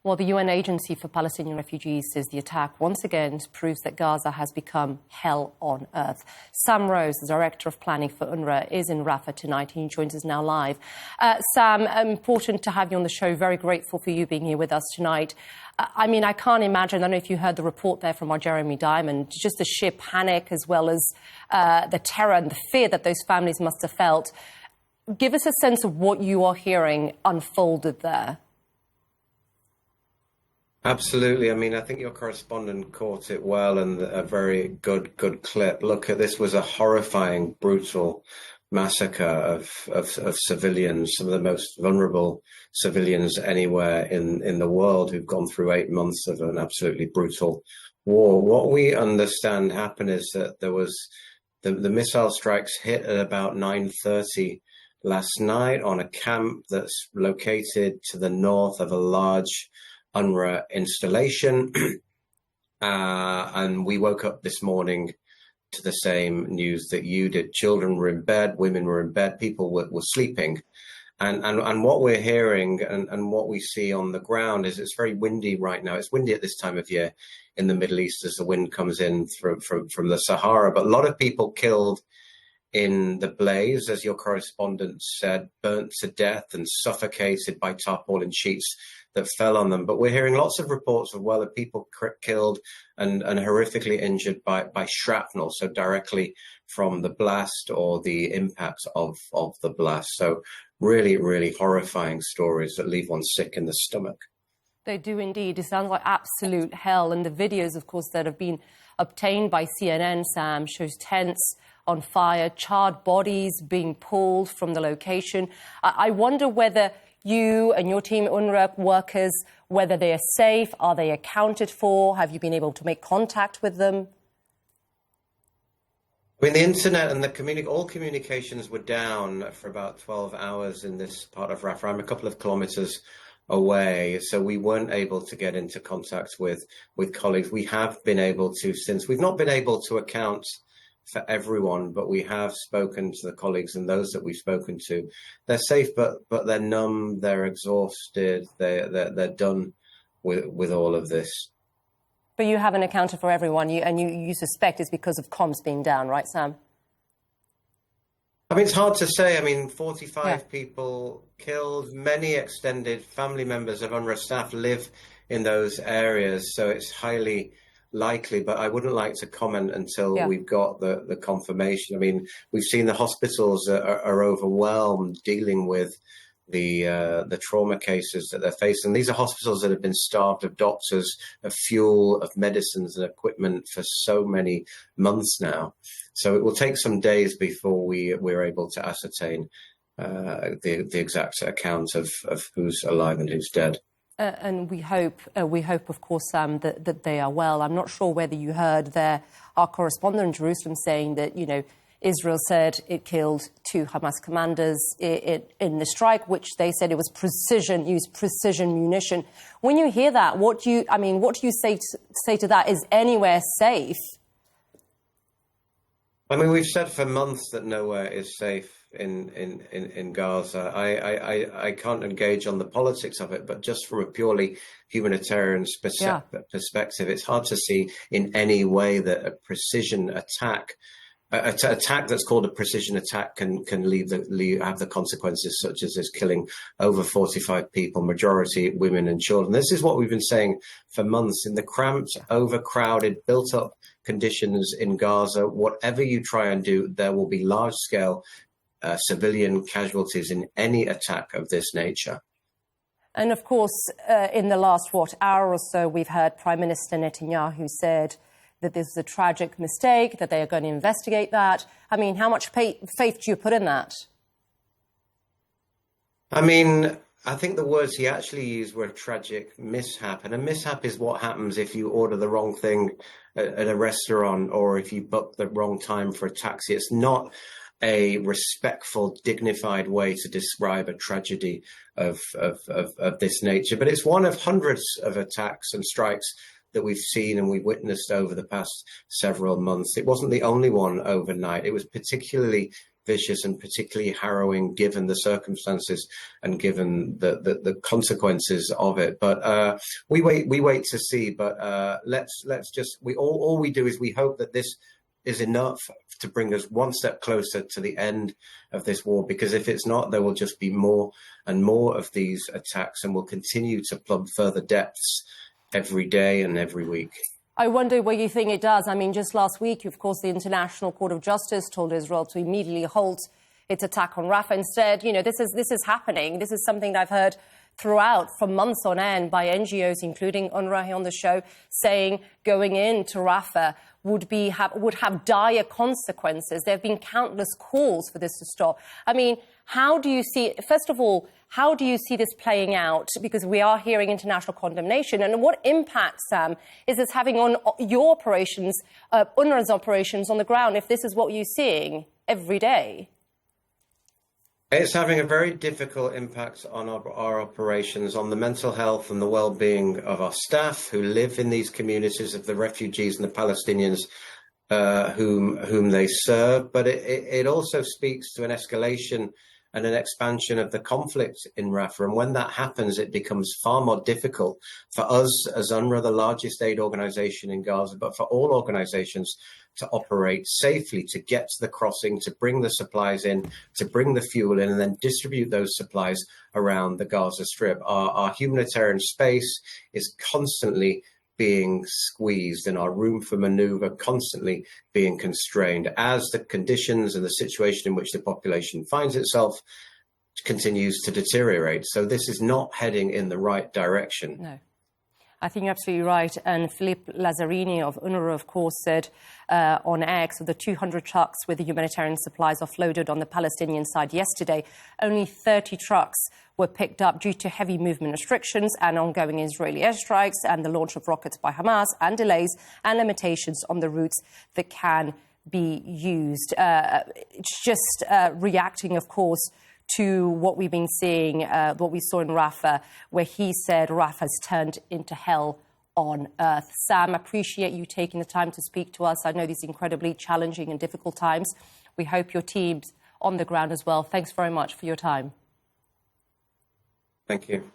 Well, the UN Agency for Palestinian Refugees says the attack once again proves that Gaza has become hell on earth. Sam Rose, the Director of Planning for UNRWA, is in Rafah tonight. He joins us now live. Sam, important to have you on the show. Very grateful for you being here with us tonight. I mean, I can't imagine, I don't know if you heard the report there from our Jeremy Diamond, just the sheer panic as well as the terror and the fear that those families must have felt. Give us a sense of what you are hearing unfolded there. Absolutely. I mean, I think your correspondent caught it well, and a very good clip. Look, this was a horrifying, brutal massacre of civilians, some of the most vulnerable civilians anywhere in the world, who've gone through 8 months of an absolutely brutal war. What we understand happened is that there was the missile strikes hit at about 9:30 last night on a camp that's located to the north of a large UNRWA installation, and we woke up this morning to the same news that you did. Children were in bed, women were in bed, people were sleeping. And what we're hearing and what we see on the ground is it's very windy right now. It's windy at this time of year in the Middle East as the wind comes in from the Sahara. But a lot of people killed in the blaze, as your correspondent said, burnt to death and suffocated by tarpaulin sheets that fell on them. But we're hearing lots of reports of, well, of people killed and horrifically injured by shrapnel, so directly from the blast or the impact of the blast. So really, really horrifying stories that leave one sick in the stomach. They do indeed. It sounds like absolute hell. And the videos, of course, that have been obtained by CNN, Sam, shows tents on fire, charred bodies being pulled from the location. I wonder whether you and your team, UNRWA workers, whether they are safe, are they accounted for? Have you been able to make contact with them? I mean, the internet and all communications were down for about 12 hours in this part of Rafah. I'm a couple of kilometers away, so we weren't able to get into contact with colleagues. We have been able to, since we've not been able to account for everyone, but we have spoken to the colleagues, and those that we've spoken to, they're safe, but they're numb, they're exhausted, they're done with all of this. But you haven't accounted for everyone, you suspect it's because of comms being down, right, Sam? I mean, it's hard to say. I mean, 45 people killed, many extended family members of UNRWA staff live in those areas, so it's highly likely, but I wouldn't like to comment until we've got the confirmation. I mean, we've seen the hospitals are overwhelmed dealing with the trauma cases that they're facing. These are hospitals that have been starved of doctors, of fuel, of medicines and equipment for so many months now. So it will take some days before we're able to ascertain the exact account of who's alive and who's dead. And we hope, of course, Sam, that they are well. I'm not sure whether you heard our correspondent in Jerusalem saying that, Israel said it killed 2 Hamas commanders in the strike, which they said it was used precision munition. When you hear that, what do you say to that? Is anywhere safe? I mean, we've said for months that nowhere is safe in Gaza. I can't engage on the politics of it, but just from a purely humanitarian perspective, it's hard to see in any way that a precision attack that's called a precision attack can have the consequences such as this, killing over 45 people, majority women and children. This is what we've been saying for months. In the cramped, overcrowded, built-up conditions in Gaza, whatever you try and do, there will be large-scale civilian casualties in any attack of this nature. And of course, in the last, hour or so, we've heard Prime Minister Netnyahu said that this is a tragic mistake, that they are going to investigate that. I mean, how much faith do you put in that? I mean, I think the words he actually used were a tragic mishap. And a mishap is what happens if you order the wrong thing at a restaurant or if you book the wrong time for a taxi. It's not a respectful, dignified way to describe a tragedy of this nature. But it's one of hundreds of attacks and strikes that we've seen and we've witnessed over the past several months. It wasn't the only one overnight. It was particularly vicious and particularly harrowing, given the circumstances and given the consequences of it. But we wait to see. But let's just all we do is we hope that this is enough to bring us one step closer to the end of this war, because if it's not, there will just be more and more of these attacks, and we'll continue to plumb further depths every day and every week. I wonder what you think it does. I mean, just last week, of course, the International Court of Justice told Israel to immediately halt its attack on Rafah. Instead, this is happening. This is something that I've heard throughout for months on end by NGOs, including UNRWA here on the show, saying going into Rafah would have dire consequences. There have been countless calls for this to stop. I mean, how do you see, first of all, how do you see this playing out? Because we are hearing international condemnation. And what impact, Sam, is this having on your operations, UNRWA's operations on the ground, if this is what you're seeing every day? It's having a very difficult impact on our operations, on the mental health and the well-being of our staff who live in these communities of the refugees and the Palestinians whom they serve. But it also speaks to an escalation and an expansion of the conflict in Rafah. And when that happens, it becomes far more difficult for us as UNRWA, the largest aid organization in Gaza, but for all organizations to operate safely, to get to the crossing, to bring the supplies in, to bring the fuel in, and then distribute those supplies around the Gaza Strip. Our humanitarian space is constantly being squeezed and our room for maneuver constantly being constrained as the conditions and the situation in which the population finds itself continues to deteriorate. So this is not heading in the right direction. No. I think you're absolutely right. And Philippe Lazzarini of UNRWA, of course, said on X that the 200 trucks with the humanitarian supplies offloaded on the Palestinian side yesterday, only 30 trucks were picked up due to heavy movement restrictions and ongoing Israeli airstrikes and the launch of rockets by Hamas, and delays and limitations on the routes that can be used. It's just reacting, of course, to what we've been seeing, what we saw in Rafah, where he said Rafah's turned into hell on earth. Sam, appreciate you taking the time to speak to us. I know these are incredibly challenging and difficult times. We hope your team's on the ground as well. Thanks very much for your time. Thank you.